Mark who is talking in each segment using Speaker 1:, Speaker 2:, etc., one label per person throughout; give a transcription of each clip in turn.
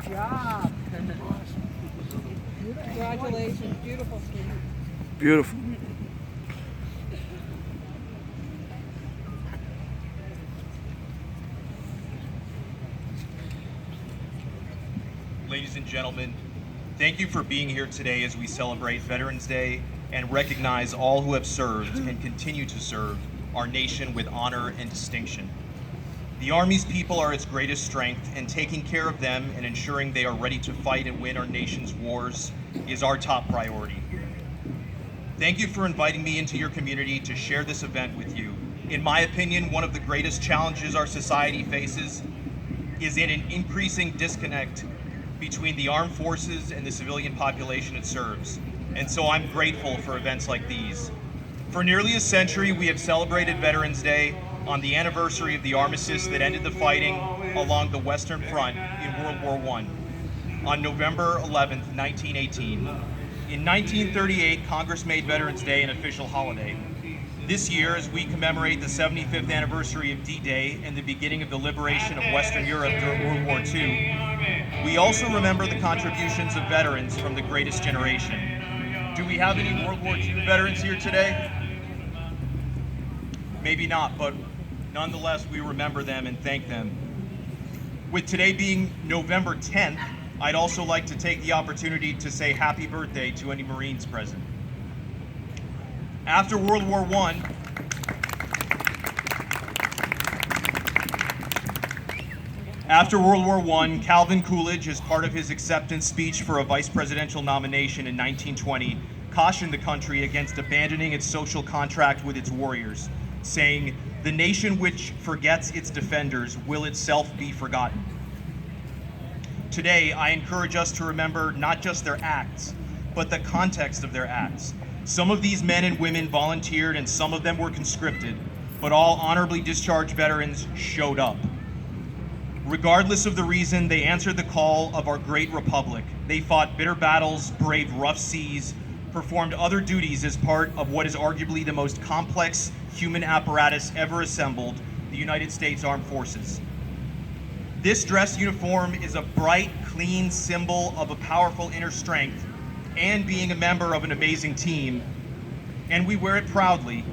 Speaker 1: job. Congratulations, beautiful speech.
Speaker 2: Beautiful.
Speaker 3: Ladies and gentlemen, thank you for being here today as we celebrate Veterans Day and recognize all who have served and continue to serve our nation with honor and distinction. The Army's people are its greatest strength, and taking care of them and ensuring they are ready to fight and win our nation's wars is our top priority. Thank you for inviting me into your community to share this event with you. In my opinion, one of the greatest challenges our society faces is in an increasing disconnect between the armed forces and the civilian population it serves. And so I'm grateful for events like these. For nearly a century, we have celebrated Veterans Day on the anniversary of the armistice that ended the fighting along the Western Front in World War I on November 11th, 1918. In 1938, Congress made Veterans Day an official holiday. This year, as we commemorate the 75th anniversary of D-Day and the beginning of the liberation of Western Europe during World War II, we also remember the contributions of veterans from the greatest generation. Do we have any World War II veterans here today? Maybe not, but nonetheless, we remember them and thank them. With today being November 10th, I'd also like to take the opportunity to say happy birthday to any Marines present. After World War I, Calvin Coolidge, as part of his acceptance speech for a vice presidential nomination in 1920, cautioned the country against abandoning its social contract with its warriors, saying, "The nation which forgets its defenders will itself be forgotten." Today, I encourage us to remember not just their acts, but the context of their acts. Some of these men and women volunteered and some of them were conscripted, but all honorably discharged veterans showed up. Regardless of the reason, they answered the call of our great republic. They fought bitter battles, braved rough seas, performed other duties as part of what is arguably the most complex human apparatus ever assembled, the United States Armed Forces. This dress uniform is a bright, clean symbol of a powerful inner strength and being a member of an amazing team, and we wear it proudly,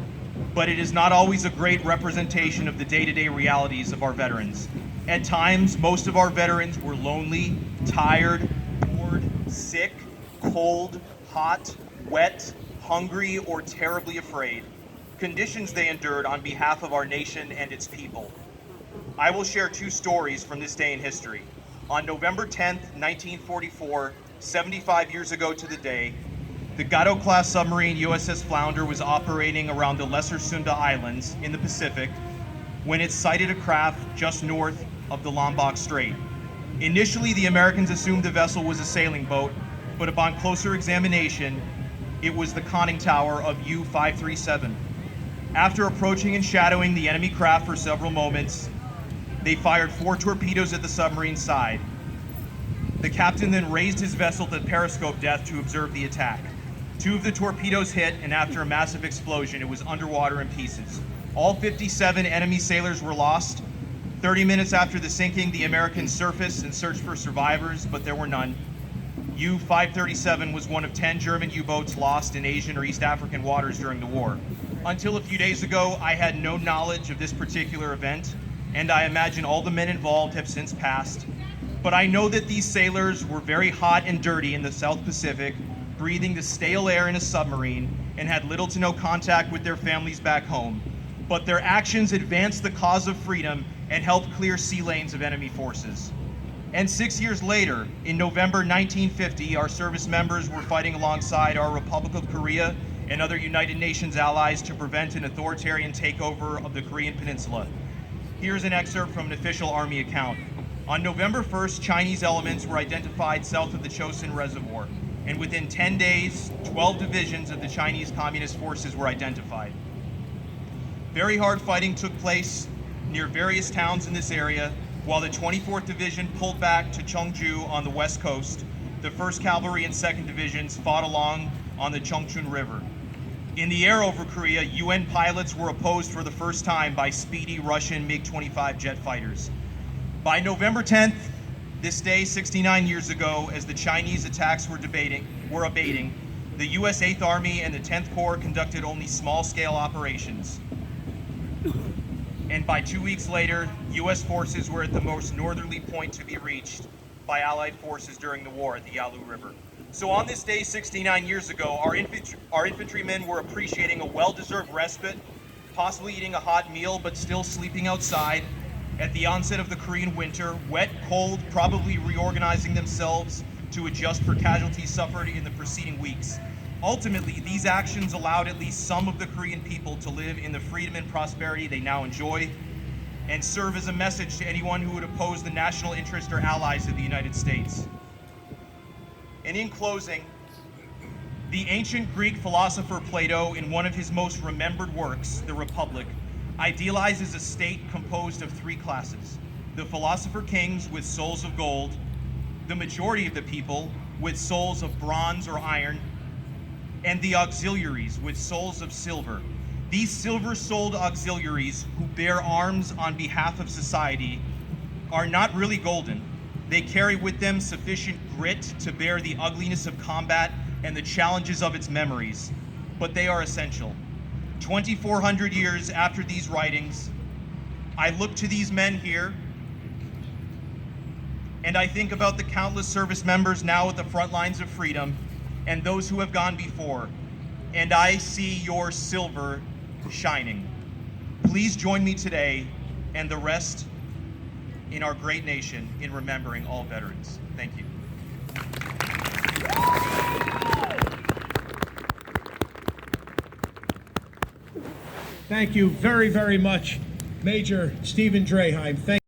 Speaker 3: but it is not always a great representation of the day-to-day realities of our veterans. At times, most of our veterans were lonely, tired, bored, sick, cold, hot, wet, hungry, or terribly afraid, conditions they endured on behalf of our nation and its people. I will share two stories from this day in history. On November 10th, 1944, 75 years ago to the day, the Gatto-class submarine USS Flounder was operating around the Lesser Sunda Islands in the Pacific when it sighted a craft just north of the Lombok Strait. Initially, the Americans assumed the vessel was a sailing boat, but upon closer examination, it was the conning tower of U-537. After approaching and shadowing the enemy craft for several moments, they fired 4 torpedoes at the submarine's side. The captain then raised his vessel to periscope depth to observe the attack. 2 of the torpedoes hit, and after a massive explosion, it was underwater in pieces. All 57 enemy sailors were lost. 30 minutes after the sinking, the Americans surfaced and searched for survivors, but there were none. U-537 was one of 10 German U-boats lost in Asian or East African waters during the war. Until a few days ago, I had no knowledge of this particular event, and I imagine all the men involved have since passed. But I know that these sailors were very hot and dirty in the South Pacific, breathing the stale air in a submarine, and had little to no contact with their families back home. But their actions advanced the cause of freedom and helped clear sea lanes of enemy forces. And 6 years later, in November 1950, our service members were fighting alongside our Republic of Korea and other United Nations allies to prevent an authoritarian takeover of the Korean Peninsula. Here's an excerpt from an official Army account. On November 1st, Chinese elements were identified south of the Chosin Reservoir, and within 10 days, 12 divisions of the Chinese Communist forces were identified. Very hard fighting took place near various towns in this area, while the 24th Division pulled back to Cheongju on the west coast. The 1st Cavalry and 2nd Divisions fought along on the Chungcheon River. In the air over Korea, UN pilots were opposed for the first time by speedy Russian MiG-25 jet fighters. By November 10th, This day, 69 years ago, as the Chinese attacks were abating, the U.S. 8th Army and the 10th Corps conducted only small-scale operations. And by 2 weeks later, U.S. forces were at the most northerly point to be reached by Allied forces during the war at the Yalu River. So on this day 69 years ago, our infantrymen were appreciating a well-deserved respite, possibly eating a hot meal, but still sleeping outside at the onset of the Korean winter, wet, cold, probably reorganizing themselves to adjust for casualties suffered in the preceding weeks. Ultimately, these actions allowed at least some of the Korean people to live in the freedom and prosperity they now enjoy, and serve as a message to anyone who would oppose the national interest or allies of the United States. And in closing, the ancient Greek philosopher Plato, in one of his most remembered works, The Republic, idealizes a state composed of three classes: the philosopher kings with souls of gold, the majority of the people with souls of bronze or iron, and the auxiliaries with souls of silver. These silver-souled auxiliaries who bear arms on behalf of society are not really golden. They carry with them sufficient grit to bear the ugliness of combat and the challenges of its memories, but they are essential. 2,400 years after these writings, I look to these men here, and I think about the countless service members now at the front lines of freedom and those who have gone before, and I see your silver shining. Please join me today and the rest in our great nation in remembering all veterans. Thank you.
Speaker 2: Thank you very, very much, Major Stephen Draheim. Thank